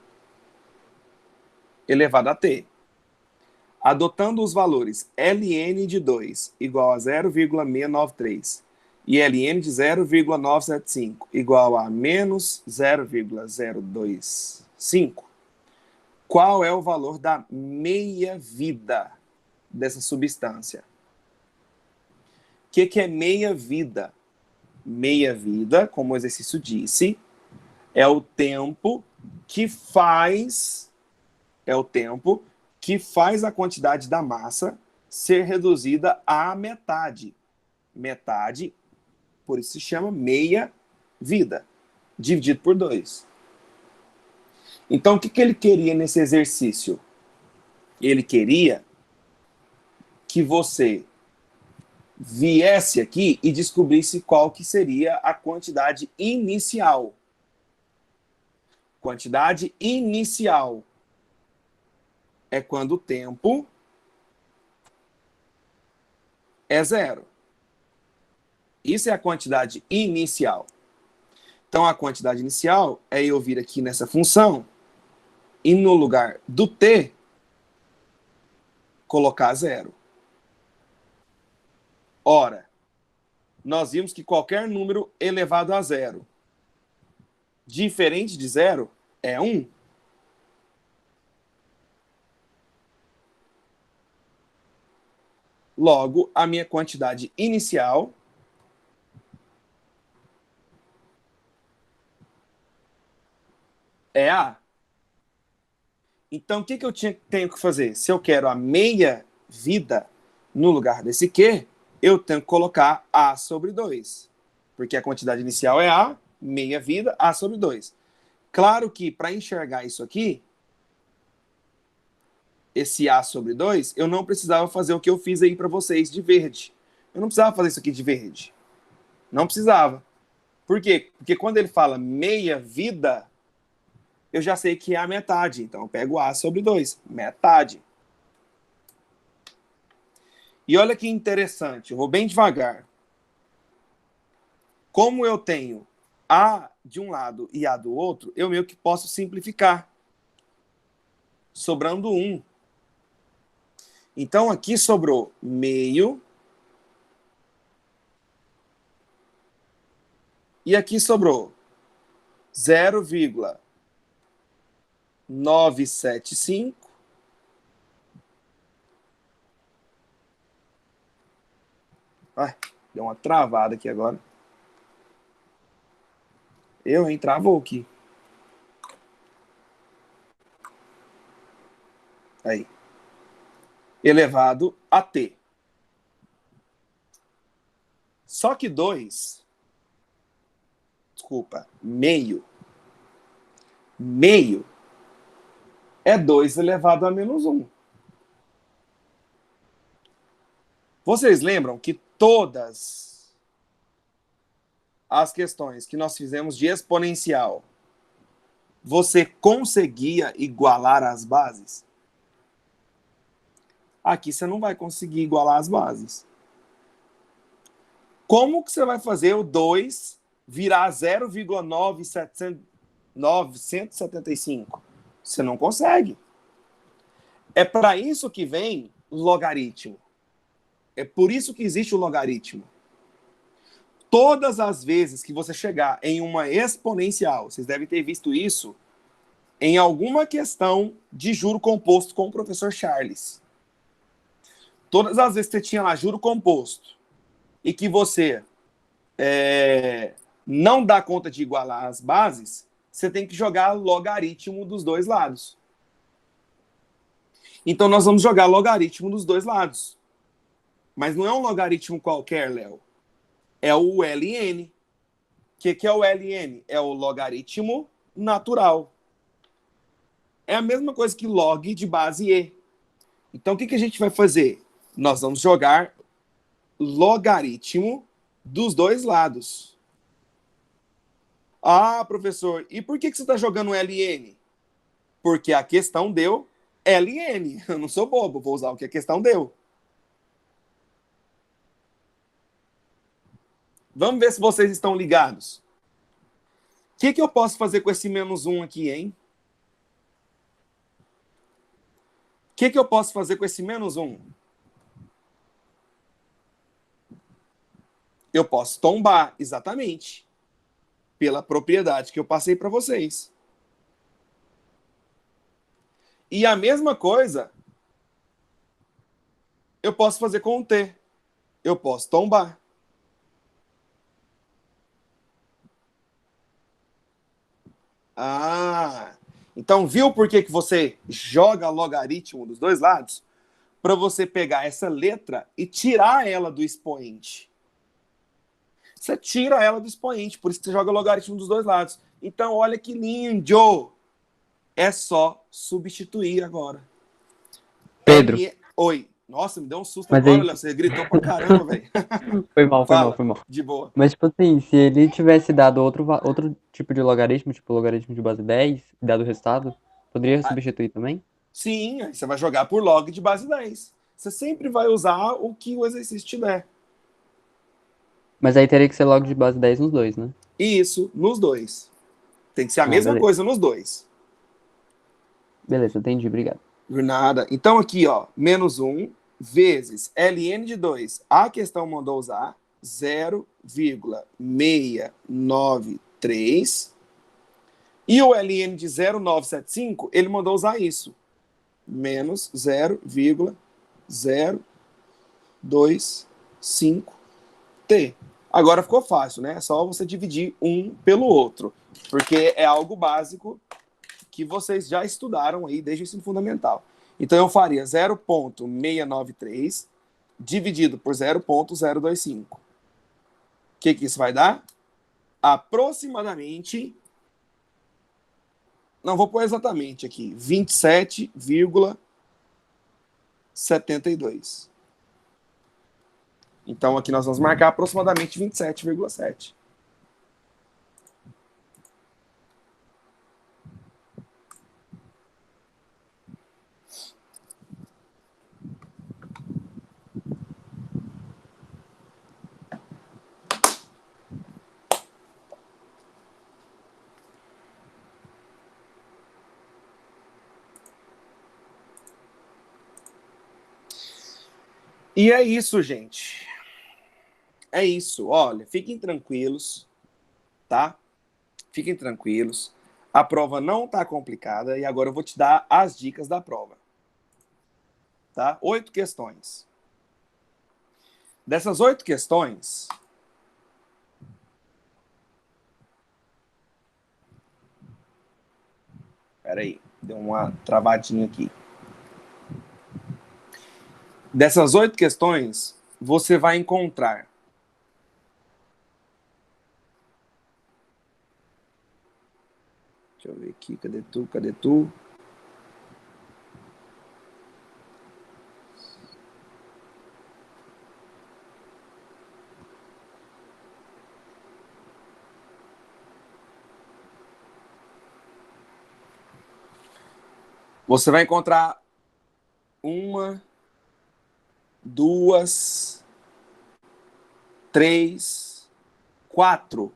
elevado a T. Adotando os valores Ln de 2 igual a 0,693 e Ln de 0,975 igual a menos 0,025, qual é o valor da meia-vida dessa substância? O que é meia-vida? Meia-vida, como o exercício disse, é o tempo que faz a quantidade da massa ser reduzida à metade. Metade, por isso se chama meia-vida, dividido por 2. Então, o que ele queria nesse exercício? Ele queria que você viesse aqui e descobrisse qual que seria a quantidade inicial. Quantidade inicial é quando o tempo é 0. Isso é a quantidade inicial. Então, a quantidade inicial é eu vir aqui nessa função e no lugar do t, colocar 0. Ora, nós vimos que qualquer número elevado a 0, diferente de 0, é 1. Logo, a minha quantidade inicial é A. Então, o que eu tenho que fazer? Se eu quero a meia-vida no lugar desse Q, eu tenho que colocar A sobre 2. Porque a quantidade inicial é A, meia-vida, A sobre 2. Claro que, para enxergar isso aqui, esse A sobre 2, eu não precisava fazer o que eu fiz aí para vocês de verde. Eu não precisava fazer isso aqui de verde. Não precisava. Por quê? Porque quando ele fala meia-vida, eu já sei que é a metade. Então, eu pego A sobre 2. Metade. E olha que interessante. Eu vou bem devagar. Como eu tenho A de um lado e A do outro, eu meio que posso simplificar. Sobrando 1. Então, aqui sobrou meio. E aqui sobrou 0,975. Ai, deu uma travada aqui agora. Travou aqui. Aí. Elevado a t. Só que 2, desculpa, meio é 2 elevado a menos 1. Vocês lembram que todas as questões que nós fizemos de exponencial, você conseguia igualar as bases? Aqui você não vai conseguir igualar as bases. Como que você vai fazer o 2 virar 0,975? Você não consegue. É para isso que vem logaritmo. É por isso que existe o logaritmo. Todas as vezes que você chegar em uma exponencial, vocês devem ter visto isso em alguma questão de juro composto com o professor Charles. Todas as vezes que você tinha lá juro composto e que você não dá conta de igualar as bases, você tem que jogar logaritmo dos dois lados. Então nós vamos jogar logaritmo dos dois lados. Mas não é um logaritmo qualquer, Léo. É o ln. O que é o ln? É o logaritmo natural. É a mesma coisa que log de base e. Então o que a gente vai fazer? Nós vamos jogar logaritmo dos dois lados. Ah, professor, e por que você está jogando ln? Porque a questão deu ln. Eu não sou bobo, vou usar o que a questão deu. Vamos ver se vocês estão ligados. O que eu posso fazer com esse menos 1 aqui, hein? O que eu posso fazer com esse menos 1? Eu posso tombar, exatamente, pela propriedade que eu passei para vocês. E a mesma coisa eu posso fazer com o t. Eu posso tombar. Ah, então viu por que você joga logaritmo dos dois lados? Para você pegar essa letra e tirar ela do expoente. Você tira ela do expoente, por isso que você joga logaritmo dos dois lados. Então, olha que lindo! É só substituir agora. Pedro, Oi. Nossa, me deu um susto mas agora, aí. Léo. Você gritou pra caramba, velho. Foi mal, foi mal, Fala, foi mal. de boa. Mas, tipo assim, se ele tivesse dado outro tipo de logaritmo, tipo logaritmo de base 10, e dado o resultado, poderia Ah, substituir também? sim, aí você vai jogar por log de base 10. Você sempre vai usar o que o exercício te der. Mas aí teria que ser log de base 10 nos dois, né? E isso nos dois. Tem que ser a Ah, mesma beleza. coisa nos dois. Beleza, entendi, obrigado. Nada. Então aqui, ó, menos 1 vezes ln de 2. A questão mandou usar 0,693. E o ln de 0,975, ele mandou usar isso. Menos 0,025t. Agora ficou fácil, né? É só você dividir um pelo outro. Porque é algo básico que vocês já estudaram aí desde o ensino fundamental. Então eu faria 0,693 dividido por 0,025. O que isso vai dar? Aproximadamente, não vou pôr exatamente aqui, 27,72. Então aqui nós vamos marcar aproximadamente 27,7. E é isso, gente. É isso. Olha, fiquem tranquilos, tá? Fiquem tranquilos. A prova não tá complicada e agora eu vou te dar as dicas da prova. Tá? 8 questões. Dessas 8 questões, peraí, deu uma travadinha aqui. Dessas 8 questões, você vai encontrar deixa eu ver aqui, cadê tu, cadê tu? Você vai encontrar uma, duas, três, quatro.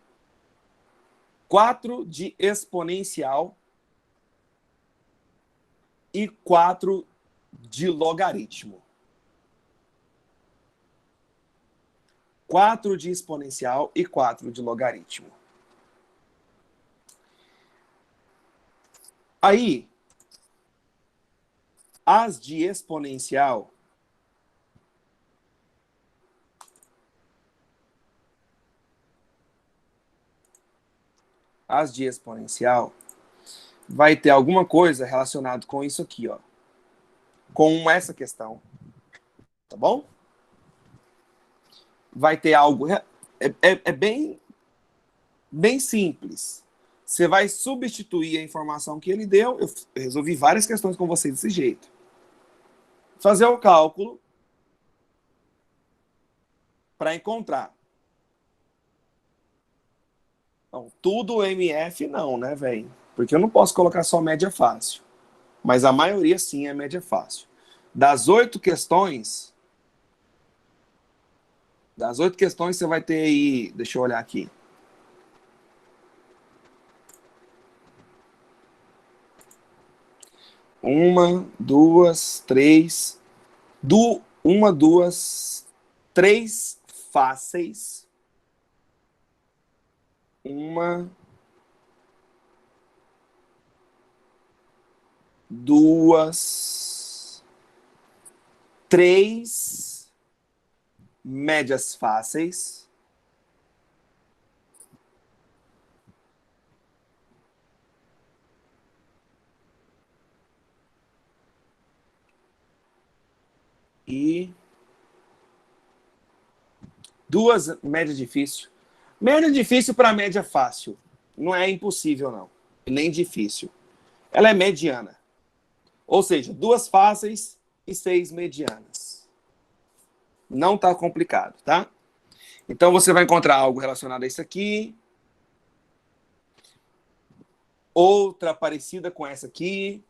4 de exponencial e 4 de logaritmo. 4 de exponencial e 4 de logaritmo. Aí, as de exponencial vai ter alguma coisa relacionada com isso aqui, ó. Com essa questão. Tá bom? Vai ter algo... É bem simples. Você vai substituir a informação que ele deu. Eu resolvi várias questões com você desse jeito. Fazer o cálculo para encontrar. Então, tudo MF não, né, velho? Porque eu não posso colocar só média fácil. Mas a maioria sim é média fácil. Das 8 questões, você vai ter aí... Deixa eu olhar aqui. Uma, duas, três... Uma, duas, três fáceis. Uma, duas, três médias fáceis. E duas médias difícil. Média difícil para média fácil. Não é impossível, não. Nem difícil. Ela é mediana. Ou seja, 2 fáceis e 6 medianas. Não está complicado, tá? Então, você vai encontrar algo relacionado a isso aqui. Outra parecida com essa aqui.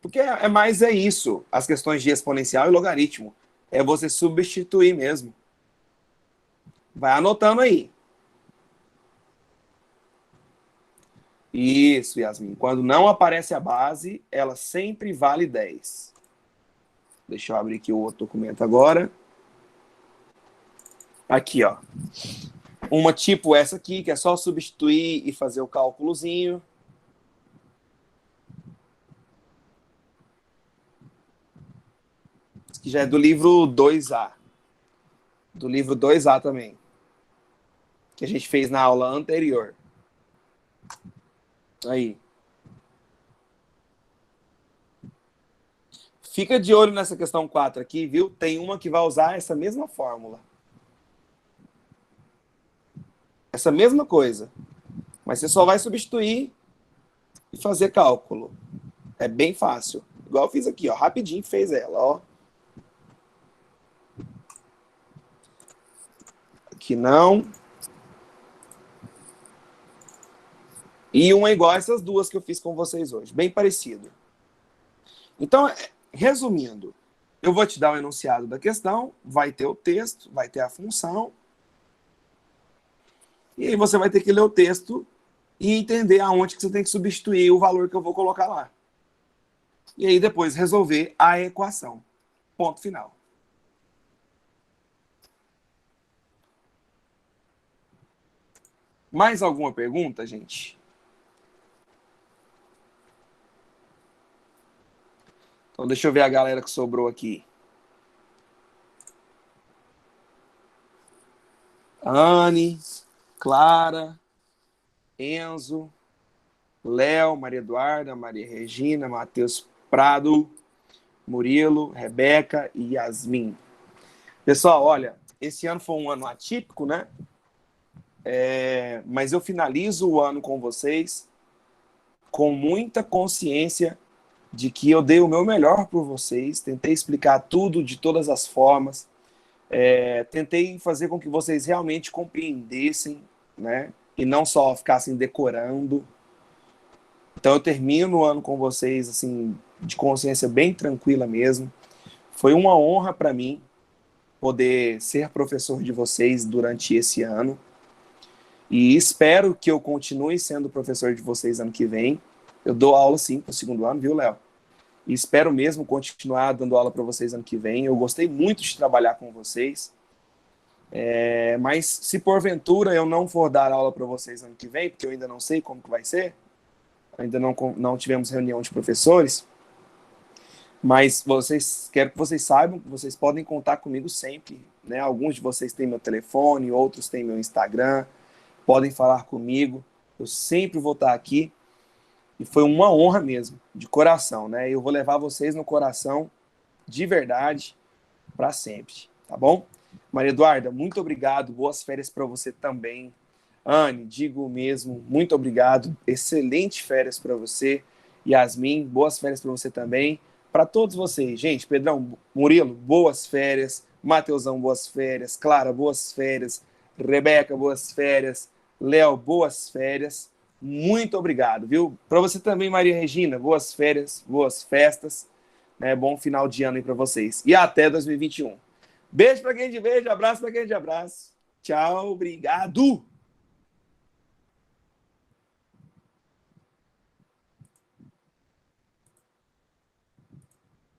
Porque é isso. As questões de exponencial e logaritmo. É você substituir mesmo. Vai anotando aí. Isso, Yasmin. Quando não aparece a base, ela sempre vale 10. Deixa eu abrir aqui o outro documento agora. Aqui, ó. Uma tipo essa aqui, que é só substituir e fazer o cálculozinho. Isso aqui já é do livro 2A. Do livro 2A também. Que a gente fez na aula anterior. Aí. Fica de olho nessa questão 4 aqui, viu? Tem uma que vai usar essa mesma fórmula. Essa mesma coisa. Mas você só vai substituir e fazer cálculo. É bem fácil. Igual eu fiz aqui, ó. Rapidinho fez ela, ó. Aqui não. E uma igual a essas duas que eu fiz com vocês hoje. Bem parecido. Então, resumindo, eu vou te dar o enunciado da questão, vai ter o texto, vai ter a função, e aí você vai ter que ler o texto e entender aonde que você tem que substituir o valor que eu vou colocar lá. E aí depois resolver a equação. Ponto final. Mais alguma pergunta, gente? Então deixa eu ver a galera que sobrou aqui. Anne, Clara, Enzo, Léo, Maria Eduarda, Maria Regina, Matheus Prado, Murilo, Rebeca e Yasmin. Pessoal, olha, esse ano foi um ano atípico, né? Mas eu finalizo o ano com vocês com muita consciência de que eu dei o meu melhor por vocês, tentei explicar tudo de todas as formas, tentei fazer com que vocês realmente compreendessem, né? E não só ficassem decorando. Então eu termino o ano com vocês, assim, de consciência bem tranquila mesmo. Foi uma honra para mim poder ser professor de vocês durante esse ano. E espero que eu continue sendo professor de vocês ano que vem. Eu dou aula sim para o segundo ano, viu, Léo? E espero mesmo continuar dando aula para vocês ano que vem. Eu gostei muito de trabalhar com vocês. Mas se porventura eu não for dar aula para vocês ano que vem, porque eu ainda não sei como que vai ser, ainda não tivemos reunião de professores, mas quero que vocês saibam que vocês podem contar comigo sempre, né? Alguns de vocês têm meu telefone, outros têm meu Instagram, podem falar comigo, eu sempre vou estar aqui, e foi uma honra mesmo, de coração, né? Eu vou levar vocês no coração, de verdade, para sempre, tá bom? Maria Eduarda, muito obrigado, boas férias para você também. Anne, digo mesmo, muito obrigado, excelente férias para você. Yasmin, boas férias para você também. Para todos vocês, gente, Pedrão, Murilo, boas férias. Mateusão, boas férias. Clara, boas férias. Rebeca, boas férias. Léo, boas férias. Muito obrigado, viu? Para você também, Maria Regina, boas férias, boas festas. Bom final de ano aí para vocês. E até 2021. Beijo para quem de beijo, abraço para quem de abraço. Tchau, obrigado.